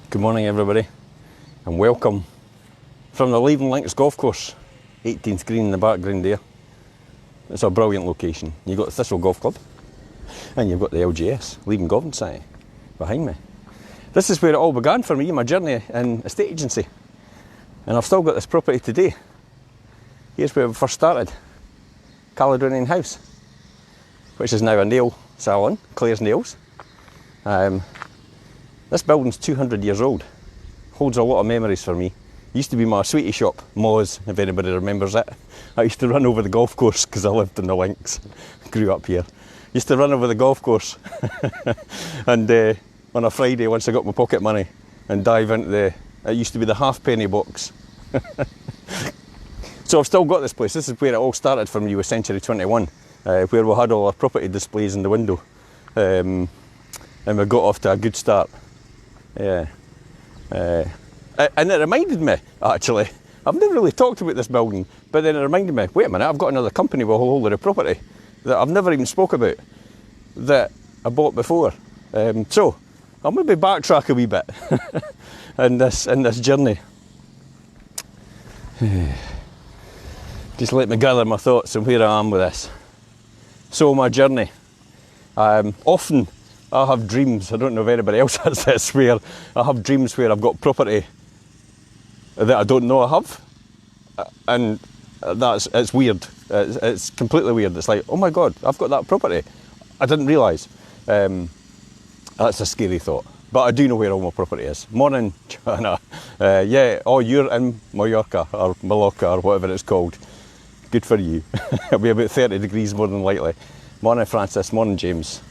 Good morning everybody and welcome from the Leaving Links golf course, 18th green in the background there. It's a brilliant location. You've got Thistle Golf Club and you've got the LGS, Leaving Golf Society, behind me. This is where it all began for me, my journey in estate agency, and I've still got this property today. Here's where we first started, Caledonian House, which is now a nail salon, Claire's Nails. This building's 200 years old, holds a lot of memories for me. Used to be my sweetie shop, Moz, if anybody remembers it. I used to run over the golf course because I lived in the links, grew up here. Used to run over the golf course and on a Friday, once I got my pocket money, and dive into it used to be the halfpenny box. So I've still got this place. This is where it all started for me with Century 21, where we had all our property displays in the window. And we got off to a good start. Yeah. And it reminded me, actually, I've never really talked about this building, but then it reminded me, wait a minute, I've got another company with a whole load of property that I've never even spoke about, that I bought before. So, I'll maybe backtrack a wee bit in this journey. Just let me gather my thoughts on where I am with this. So, my journey. Often, I have dreams, I don't know if anybody else has this, where I have dreams where I've got property that I don't know I have, and it's weird, it's completely weird. It's like, oh my god, I've got that property, I didn't realise. That's a scary thought, but I do know where all my property is. Morning, Joanna. Yeah, oh, you're in Mallorca, or Malacca, or whatever it's called. Good for you. It'll be about 30 degrees more than likely. Morning Francis, morning James.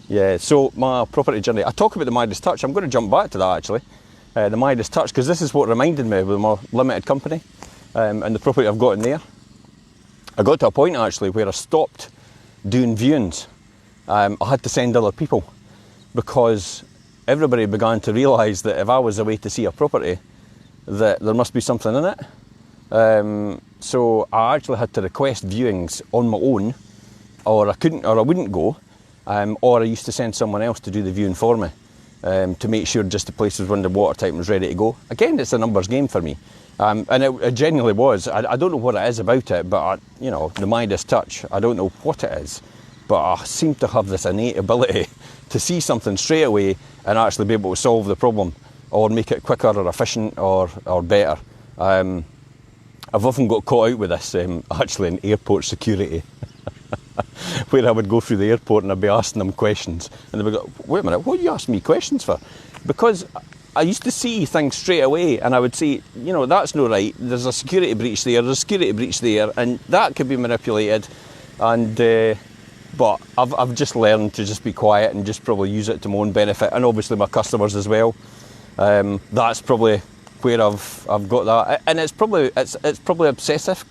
Yeah, so my property journey, I talk about the Midas Touch. I'm going to jump back to that actually, the Midas Touch, because this is what reminded me of my limited company and the property I've got in there. I got to a point actually where I stopped doing viewings. I had to send other people because everybody began to realise that if I was away to see a property, that there must be something in it. So I actually had to request viewings on my own, or I wouldn't go. Or I used to send someone else to do the viewing for me to make sure just the place was when the watertight and was ready to go. Again, it's a numbers game for me, and it genuinely was. I don't know what it is about it, but you know, the Midas Touch, I don't know what it is, but I seem to have this innate ability to see something straight away and actually be able to solve the problem or make it quicker or efficient or better. I've often got caught out with this actually in airport security. Where I would go through the airport and I'd be asking them questions, and they would go, wait a minute, what are you asking me questions for? Because I used to see things straight away, and I would say, you know, that's not right, there's a security breach there, there's a security breach there, and that could be manipulated. And but I've just learned to just be quiet and just probably use it to my own benefit, and obviously my customers as well. That's probably where I've got that, and it's probably obsessive.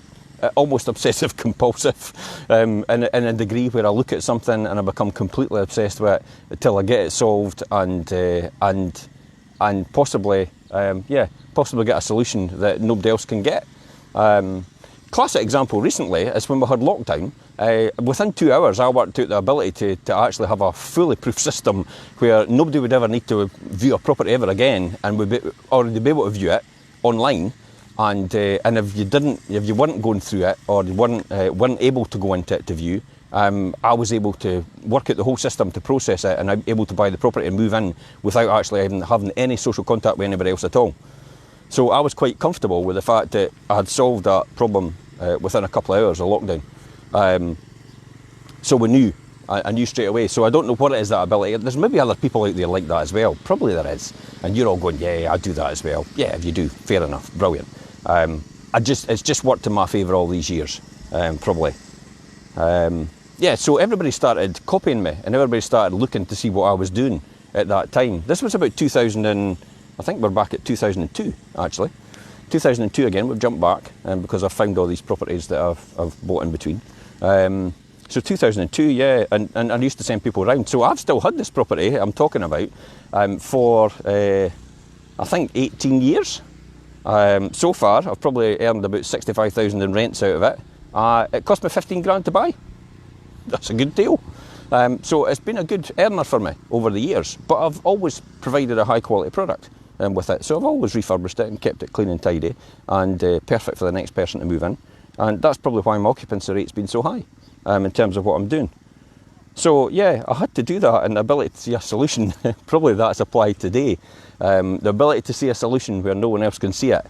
Almost obsessive compulsive in a degree where I look at something and I become completely obsessed with it until I get it solved and possibly get a solution that nobody else can get. Classic example recently is when we had lockdown. Within 2 hours I worked out the ability to actually have a fully proof system where nobody would ever need to view a property ever again, and would be able to view it online. And if you weren't going through it, or you weren't able to go into it to view, I was able to work out the whole system to process it, and I'm able to buy the property and move in without actually having any social contact with anybody else at all. So I was quite comfortable with the fact that I had solved that problem within a couple of hours of lockdown. So we knew. I knew straight away. So I don't know what it is, that ability. There's maybe other people out there like that as well. Probably there is. And you're all going, yeah, I do that as well. Yeah, if you do, fair enough, brilliant. It's just worked in my favour all these years, probably. Yeah, so everybody started copying me, and everybody started looking to see what I was doing at that time. This was about 2000 and, I think we're back at 2002, actually. 2002 again, we've jumped back, because I've found all these properties that I've bought in between. So 2002, yeah, and I used to send people around. So I've still had this property I'm talking about for, I think, 18 years. So far, I've probably earned about 65,000 in rents out of it. It cost me 15 grand to buy. That's a good deal. So it's been a good earner for me over the years, but I've always provided a high quality product. with it. So I've always refurbished it and kept it clean and tidy and perfect for the next person to move in. And that's probably why my occupancy rate's been so high in terms of what I'm doing. So yeah, I had to do that, and the ability to see a solution, probably that's applied today. The ability to see a solution where no one else can see it.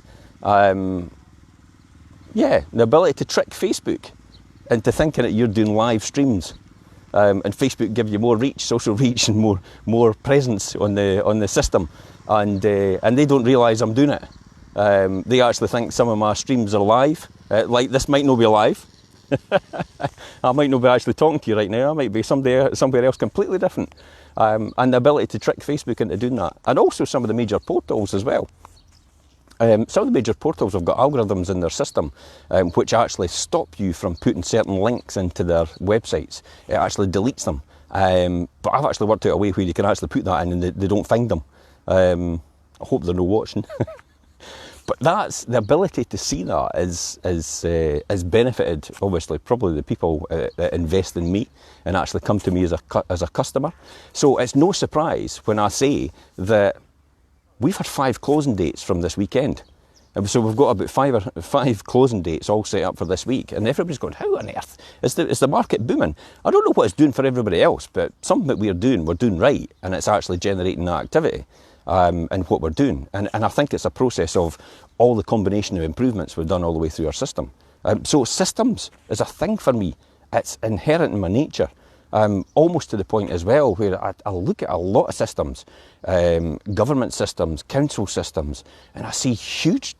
Yeah, the ability to trick Facebook into thinking that you're doing live streams. And Facebook give you more reach, social reach, and more presence on the system, and they don't realise I'm doing it. They actually think some of my streams are live. Like this might not be live. I might not be actually talking to you right now. I might be somewhere else completely different. And the ability to trick Facebook into doing that, and also some of the major portals as well. Some of the major portals have got algorithms in their system which actually stop you from putting certain links into their websites. It actually deletes them. But I've actually worked out a way where you can actually put that in and they don't find them. I hope they're not watching. But that's the ability to see that is benefited, obviously, probably the people that invest in me and actually come to me as a customer. So it's no surprise when I say that we've had 5 closing dates from this weekend. And so we've got about five closing dates all set up for this week. And everybody's going, how on earth? Is the market booming? I don't know what it's doing for everybody else, but something that we're doing right. And it's actually generating that activity in what we're doing. And I think it's a process of all the combination of improvements we've done all the way through our system. So systems is a thing for me. It's inherent in my nature. Almost to the point as well where I look at a lot of systems, government systems, council systems, and I see huge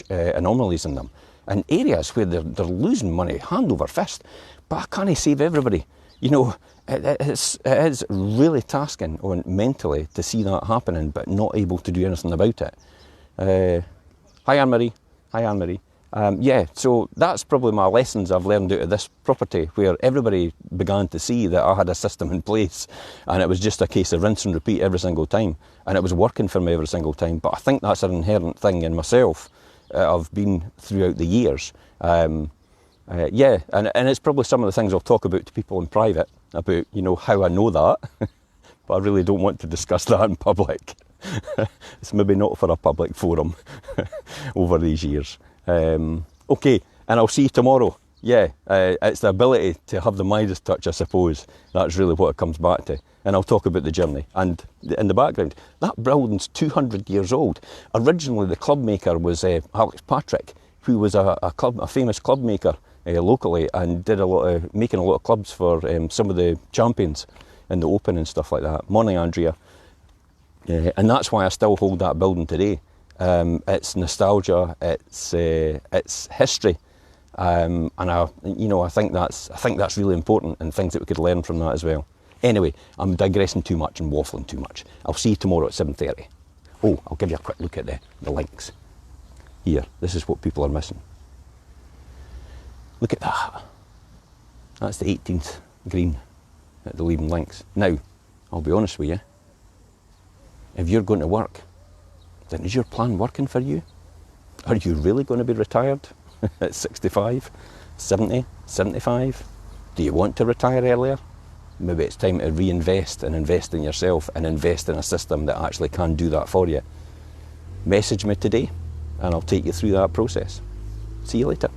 anomalies in them, and areas where they're losing money hand over fist. But I can't save everybody. You know, it is really tasking on mentally to see that happening, but not able to do anything about it. Hi Anne-Marie. Hi Anne-Marie. Yeah, so that's probably my lessons I've learned out of this property, where everybody began to see that I had a system in place and it was just a case of rinse and repeat every single time, and it was working for me every single time. But I think that's an inherent thing in myself I've been throughout the years. Yeah, and it's probably some of the things I'll talk about to people in private about, you know, how I know that, but I really don't want to discuss that in public. It's maybe not for a public forum over these years. Okay, and I'll see you tomorrow. Yeah, it's the ability to have the Midas touch, I suppose. That's really what it comes back to. And I'll talk about the journey. And in the background, that building's 200 years old. Originally, the club maker was Alex Patrick, who was a famous club maker locally, and did making a lot of clubs for some of the champions in the Open and stuff like that. Morning, Andrea. And that's why I still hold that building today. It's nostalgia, it's history, and I think that's really important, and things that we could learn from that as well. Anyway, I'm digressing too much and waffling too much. I'll see you tomorrow at 7:30. Oh, I'll give you a quick look at the links. Here, this is what people are missing. Look at that. That's the 18th green at the leaving links. Now, I'll be honest with you. If you're going to work, then is your plan working for you? Are you really going to be retired at 65, 70, 75? Do you want to retire earlier? Maybe it's time to reinvest and invest in yourself and invest in a system that actually can do that for you. Message me today and I'll take you through that process. See you later.